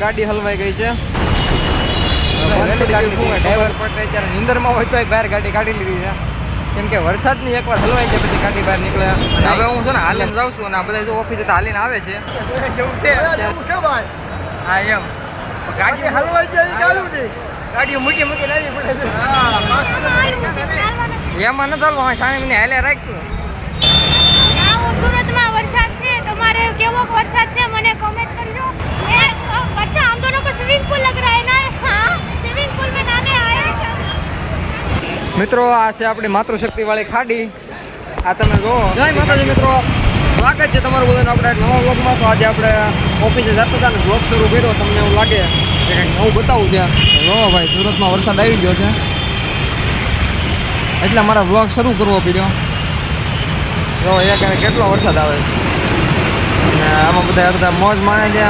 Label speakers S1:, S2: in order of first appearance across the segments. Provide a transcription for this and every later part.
S1: ગાડી હલવાઈ ગઈ છે. ડ્રાઈવર પર અત્યારે નીંદરમાં હોય તો બહાર ગાડી કાઢી લીધી છે, કેમ કે વરસાદની એકવાર હલવાઈ જાય પછી ગાડી બહાર નીકળે. અને હવે હું છે ને હાલીને જાઉં છું અને આ બધા જો ઓફિસે હાલીને આવે છે. હા એમ ગાડી હલવાઈ જાય, ગાડીઓ મૂકી લાવી પડે એમાં ન ચાલવું. હા સાને મને હાલે રાખ્યું.
S2: સુરતમાં વરસાદ છે, તમારે કેવો વરસાદ છે મને કમેન્ટ કરજો. वर्षा हम दोनों को स्विमिंग पूल लग रहा है ना. हाँ, स्विमिंग पूल में नहाने आए हैं.
S1: મિત્રો આ છે આપણી માતૃશક્તિ વાળી ખાડી. આ તમે જો. જય માતાજી મિત્રો, સ્વાગત છે તમારું બધાનું આપણે નવા વ્લોગમાં. તો આજે આપણે ઓફિસે જતા હતા ને વ્લોગ શરૂ કર્યો. તમને એવું લાગે કે કંઈક નવું બતાવું છે. જો ભાઈ સુરતમાં વરસાદ આવી ગયો છે એટલે મારા વ્લોગ શરૂ કરવો પડ્યો. જો એક કેટલો વરસાદ આવે છે અને આમાં બધા મોજ માણે છે.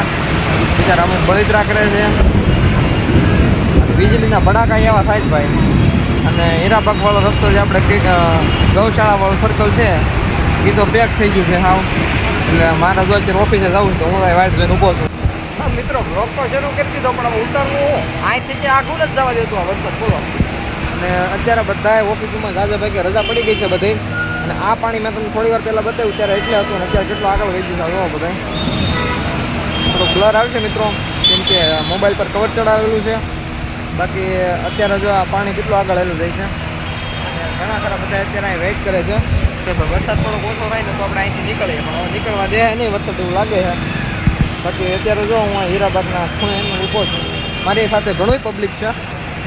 S1: બિચારા અમુક બળિતરા કરે છે. વીજળીના ભડાકા એવા થાય જ ભાઈ. અને હીરાબાગ વાળો રસ્તો જે આપણે ગૌશાળા વાળું સર્કલ છે એ તો પેક થઈ ગયું છે હાવ. એટલે મારા જો અત્યારે ઓફિસે જવું તો હું વાઇટ જોઈને ઊભો છું. હા મિત્રો, બ્લોક તો શરૂ કરી દીધો પણ ઉતરવું અહીંથી કે આખું જ જવા દેતું આ વરસાદ બોલો. અને અત્યારે બધા ઓફિસમાં જાજા ભાઈ રજા પડી ગઈ છે બધી. અને આ પાણી મેં તમને થોડી વાર પહેલાં બતાવ્યું ત્યારે એટલે હતું ને અત્યારે કેટલું આગળ વહી ગયું છે બધા. થોડું બ્લર આવશે મિત્રો, કેમ કે મોબાઈલ પર કવર ચડાવેલું છે. બાકી અત્યારે જો આ પાણી કેટલું આગળ હેલું જાય છે. અને ઘણા ખરા બધા અત્યારે અહીં વેઇટ કરે છે કે વરસાદ થોડોક ઓછો થાય ને તો આપણે અહીંથી નીકળીએ, પણ નીકળવા દે નહીં વરસાદ એવું લાગે છે. બાકી અત્યારે જો હું હીરાબાગના ખૂણે ઊભો છું. મારી સાથે ઘણું પબ્લિક છે,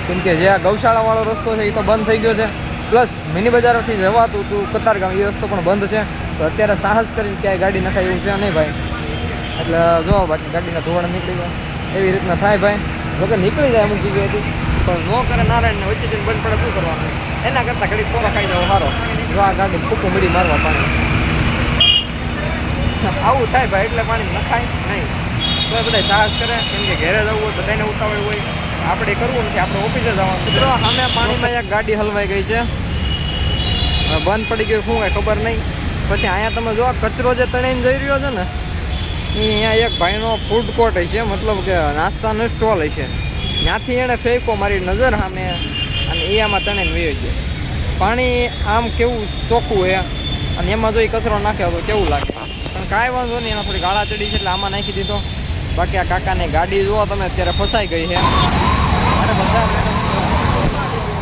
S1: કેમ કે જે આ ગૌશાળાવાળો રસ્તો છે એ તો બંધ થઈ ગયો છે. પ્લસ મિની બજારોથી જવાતું હતું કતારગામ એ રસ્તો પણ બંધ છે. તો અત્યારે સાહસ કરીને ક્યાંય ગાડી નખાય એવું છે નહીં ભાઈ. એટલે જો બાકી ગાડીના ધોવાણ નીકળી જાય એવી રીતના થાય ભાઈ. જોકે નીકળી જાય અમુક જગ્યાએથી, પણ ન કરે નારાયણને વચ્ચે જઈને બંધ પડે શું કરવાનું. એના કરતાં ઘડી કોરો ખાઈ જવો સારો. જો આ ગાડી ફૂકું મળી મારવા પાણી આવું થાય ભાઈ. એટલે પાણી નખાય નહીં તો એ બધા સાહસ કરે, કેમ કે ઘરે જવું હોય બધાને ઉતાવળ હોય. આપણે કરવું નથી, આપણે ઓફિસે જવાનું. મિત્રો સામે પાણીમાં એક ગાડી હલવાઈ ગઈ છે. બંધ પડી ગયું શું કાંઈ ખબર નહીં. પછી અહીંયા તમે જો કચરો જે તણાઈને જઈ રહ્યો છે ને અહીંયા એક ભાઈનો ફૂડ કોર્ટ છે, મતલબ કે નાસ્તાનો સ્ટોલ છે. ત્યાંથી એણે ફેંકો મારી નજર સામે અને એ આમાં તણાઈને વહી ગયો. પાણી આમ કેવું ચોખ્ખું છે અને એમાં જો એ કચરો નાખ્યો તો કેવું લાગે. પણ કાંઈ વાંધો નહીં, એના થોડી ગાળા ચડી છે એટલે આમાં નાખી દીધો. બાકી આ કાકાની ગાડી જુઓ તમે અત્યારે ફસાઈ ગઈ છે. અરે બધા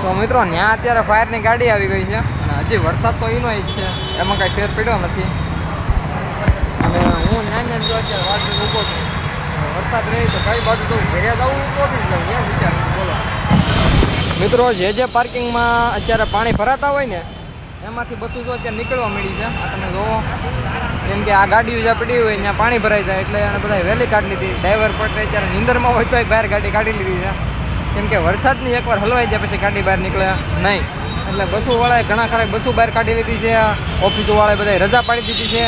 S1: તો મિત્રો ત્યાં અત્યારે ફાયરની ગાડી આવી ગઈ છે. અને હજી વરસાદ તો એનો જ છે, એમાં કાંઈ ફેર પડ્યો નથી. અને હું નાની જો અત્યારે વાટ જોઈને ઊભો છું. વરસાદ રહે તો કઈ બાજુ જવું, ઘરે જવું ઓફિસ જવું એમ વિચાર બોલો. મિત્રો જે પાર્કિંગમાં અત્યારે પાણી ભરાતા હોય ને એમાંથી બધું જો અત્યારે નીકળવા મળી છે. આ તમે જોવો, કેમ કે આ ગાડીઓ જ્યાં પડી હોય ત્યાં પાણી ભરાઈ જાય એટલે એને બધા વહેલી કાઢી લીધી. ડ્રાઈવર પર અત્યારે નીંદરમાં હોય તો બહાર ગાડી કાઢી લીધી છે, કેમ કે વરસાદની એકવાર હલવાઈ જાય પછી ગાડી બહાર નીકળે નહીં. એટલે બસોવાળાએ ઘણા ખરા બસો બહાર કાઢી લીધી છે. ઓફિસોવાળાએ બધા રજા પાડી દીધી છે.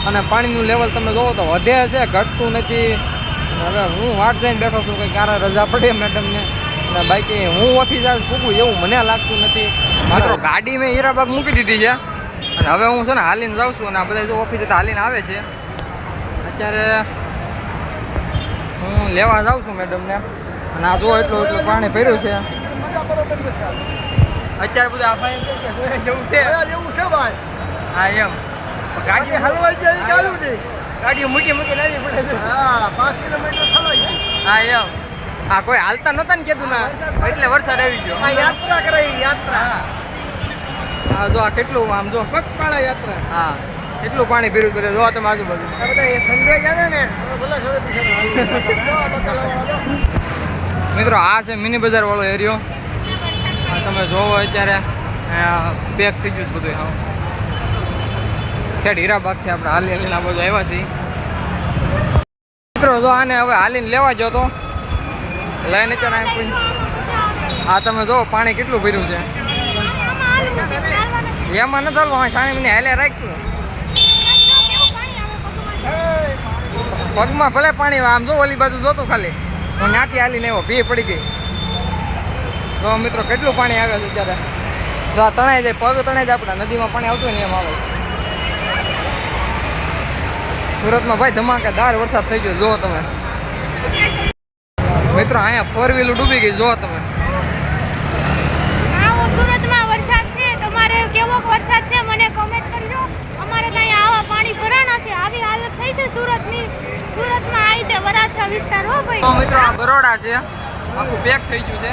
S1: અને પાણીનું લેવલ તમે જોવો તો વધે છે, ઘટતું નથી. હવે હું વાટ જઈને બેઠો છું કે ક્યારે રજા પડે મેડમને. અને બાકી હું ઓફિસ ફૂકું એવું મને લાગતું નથી. માત્ર ગાડી મેં હીરાબાગ મૂકી દીધી છે અને હવે હું છે ને હાલીને જાઉં છું. અને આ બધા જો ઓફિસે હાલીને આવે છે. અત્યારે હું લેવા જાઉં છું મેડમને. અને આ જો એટલું પાણી ભર્યું છે અત્યારે બધું આ ભાઈ જેવું છે ભાઈ. હા એમ ગાડી હલવાઈ જાય ચાલુ છે, ગાડીઓ મૂકી લાવી પડે. હા 5 કિલોમીટર હલવાઈ ગઈ. હા એમ હા કોઈ હાલતા નતા ને કીધું ના એટલે વરસાદ આવી ગયો. આ યાત્રા કરાવી યાત્રા. હા જો આ કેટલું આમ જો પગપાળા યાત્રા. હા કેટલું પાણી ભર્યું કરે જો તમે આજુબાજુ બધા ઠંડે ગયા ને મિત્રો. આ છે મિની બજાર વાળો એરિયો. આ તમે જોવો અત્યારે પેક થઈ ગયું બધું. હા હીરાબાગથી આપણે હાલીને આ બધું આવ્યા છીએ મિત્રો. જો આને હવે હાલીને લેવા જો તો લઈને અત્યારે કોઈ. આ તમે જો પાણી કેટલું ભર્યું છે એમાં ન ચાલવું. હા સાને મને હાલે રાખ્યું. પગમાં ભલે પાણી આમ જો ઓલી બાજુ જોતું ખાલી તો ત્યાંથી હાલીને આવ્યો, ભી પડી ગઈ. તો મિત્રો કેટલું પાણી આવે છે અત્યારે. જો આ તણાઈ જાય, પગ તણાઈ જાય. આપણે નદીમાં પાણી આવતું હોય ને એમ આવે છે. સુરતમાં ભાઈ ધમાકેદાર વરસાદ થઈ ગયો જો તમે. મિત્રો અહીંયા 4 વ્હીલ ડૂબી ગઈ જો તમે.
S2: આવો સુરતમાં વરસાદ છે, તમારે કેવો વરસાદ છે મને કમેન્ટ કરજો. અમારે ત્યાં આવા પાણી ભરાણા છે, આવી હાલત થઈ છે સુરતની. સુરતમાં આવી તે વરાછા વિસ્તાર હો ભાઈ.
S1: તો મિત્રો આ બરોડા છે, આખું પેક થઈ ગયું છે.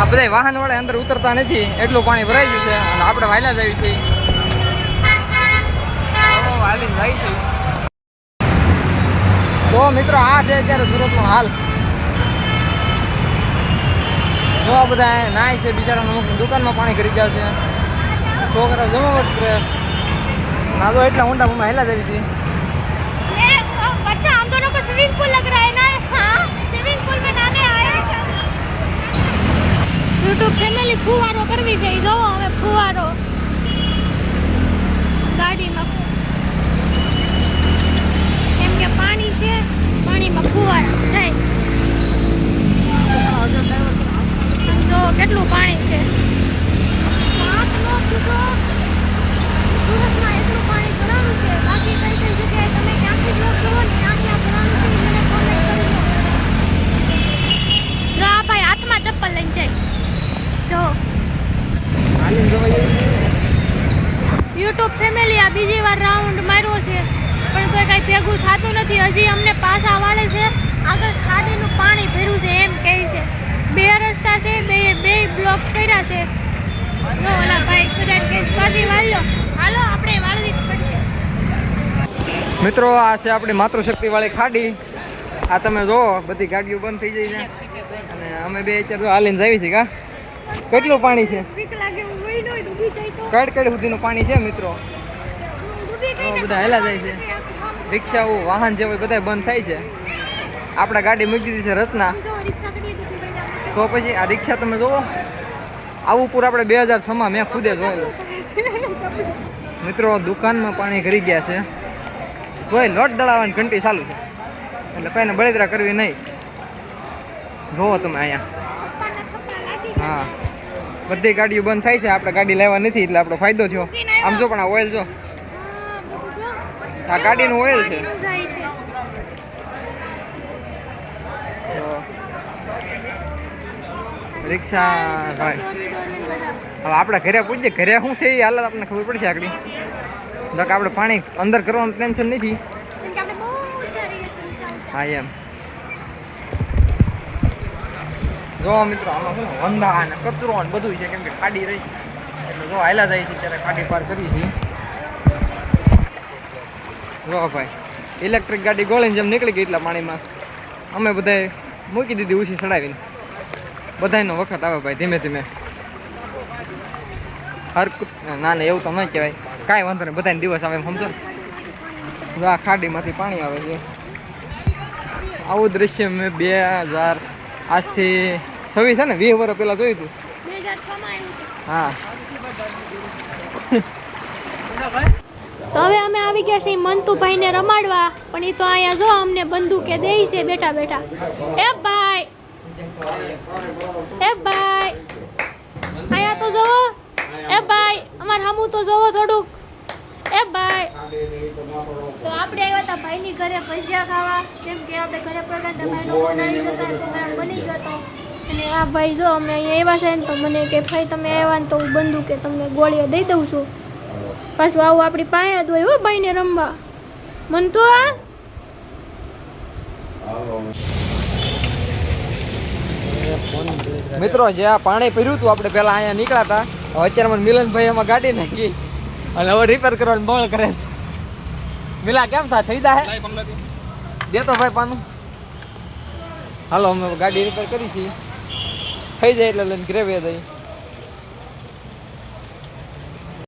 S1: આ બધા વાહન વાળા અંદર ઉતરતા નથી, એટલું પાણી ભરાઈ ગયું છે અને આપણે વાયલા જ આવી છે. હાલીને જાય છે. તો મિત્રો આ છે અત્યારે સુરતનો હાલ. જો આ બધા નાય છે બિચારાને, અમુક દુકાનમાં પાણી કરી જાય છે, છોકરા જમાવટ કરે. ના તો એટલા ઊંડા મમ્મા હેલા જ આવી છે.
S2: ये वर्षा हम दोनों को स्विमिंग पूल लग रहा है ना. हाँ, स्विमिंग पूल में नहाने आए हैं. YouTube ફેમિલી ફુવારો કરવી છે. જો હવે ફુવારો ગાડીમાં, કેમ કે પાણી છે, પાણીમાં ફુવારા થાય. જો કેટલું પાણી છે. સુરતમાં એટલું પાણી ભરાયું છે. બાકી કઈ કઈ જગ્યાએ તમે ક્યાંથી બ્લોગ જોવો ને ક્યાં ક્યાં ભરાયું છે એ મને કોમેન્ટ કરજો. જો આ ભાઈ હાથમાં ચપ્પલ લઈને જાય. જો યુટ્યુબ ફેમિલી આ બીજી વાર રાઉન્ડ માર્યો છે, પણ કોઈ કાંઈ ભેગું થતું નથી. હજી અમને પાછા વાળે છે. આગળ ખાડીનું પાણી ભર્યું છે એમ કહે છે. બે રસ્તા છે, બે બ્લોક કર્યા છે. જો ઓલા ભાઈ કદાચ કે પાછી વાળ્યો. હાલો આપણે વાળવી જ પડશે.
S1: મિત્રો આ છે આપણી માતૃશક્તિ વાળી ખાડી. આ તમે જો બધી ગાડીઓ બંધ થઈ જાય છે અને અમે બે અત્યારે હાલીને જાવી છીએ. કા કેટલું પાણી છે,
S2: બીક લાગે હું વઈ નોય ડૂબી જાય તો.
S1: કડ સુધીનું પાણી છે મિત્રો.
S2: ડૂબી ગઈ ને
S1: બધા હેલા જાય છે. રિક્ષાઓ વાહન જે હોય બધા બંધ થાય છે. આપણે ગાડી મૂકી દીધી છે રત્ના.
S2: જો રિક્ષા કરી દીધી ભાઈ.
S1: તો પછી આ રિક્ષા તમે જુઓ, આવું પૂર આપણે 2006માં મેં ખુદે જોયેલું. મિત્રો દુકાનમાં પાણી કરી ગયા છે, તોય લોટ દળાવવાની ઘંટી ચાલુ છે, એટલે કોઈને બળતરા કરવી નહીં. જોવો તમે અહીંયા. હા, બધી ગાડીઓ બંધ થાય છે. આપણે ગાડી લેવા નથી એટલે આપણો ફાયદો થયો. આમ જો પણ આ ઓઇલ જો, આ ગાડીનું ઓઇલ છે. રિક્ષા ભાઈ હવે આપણે ઘરે પૂછીએ, ઘરે શું છે એ હાલત આપણને ખબર પડશે આગળ. donc આપણે પાણી અંદર કરવાનું ટેન્શન નથી. હા એમ. જો મિત્રો આમાં શું વંદા અને કચરો ને બધું છે, કેમ કે ખાડી રહી એટલે જો હાયલા જાય છે ત્યારે ખાડી પાર કરી છે. જો ભાઈ ઇલેક્ટ્રિક ગાડી ગોળીને જેમ નીકળી ગઈ એટલા પાણીમાં અમે બધાએ મૂકી દીધી ઉછી ચડાવીને. બધાનો વખત આવે ભાઈ ધીમે ધીમે. ના ના એવું તો ન કહેવાય, કાંઈ વાંધો નહીં, બધાને દિવસ આવે એમ સમજો ને. જો આ ખાડીમાંથી પાણી આવે છે. આવું દ્રશ્ય મેં 2000 આજથી 26 છે ને 20 વર્ષ પહેલાં જોયું હતું.
S2: 2006માં આવ્યું.
S1: હા.
S2: તો હવે અમે આવી ગયા છીએ મંતુભાઈને રમાડવા, પણ એ તો અહીંયા જો અમને બંદૂકે દે છે બેઠા બેઠા. એ ભાઈ અહીંયા તો જોવો. એ ભાઈ અમાર હમું તો જોવો થોડુંક. એ ભાઈ તો આપણે આવ્યા હતા ભાઈની ઘરે ભજીયા ખાવા, કેમ કે આપણે ઘરે પ્રકારના ભાઈનો ફોન આવી જતા પ્રોગ્રામ બની ગયો હતો. અને આ ભાઈ જો અમે અહીંયા આવ્યા છે ને તો મને કે ભાઈ તમે આવ્યા ને તો હું બંદૂકે તમને ગોળીઓ દઈ દઉં છું. પાછું આવું આપણી પાસે જ હોય હો ભાઈને રમવા. મન તો
S1: મિત્રો જે આ પાણી પીર્યું હતું આપણે પહેલા અહીંયા નીકળ્યા હતા, અત્યારે મને મિલનભાઈ એમાં ગાડી નાખી અને હવે રિપેર કરવાનું બોલ કરે છે. મિલા કેમ થાય, થઈ જાય દેતો ભાઈ પાનું. હાલો અમે ગાડી રિપેર કરી છીએ, થઈ જાય એટલે લઈને ઘરે બે દઈ.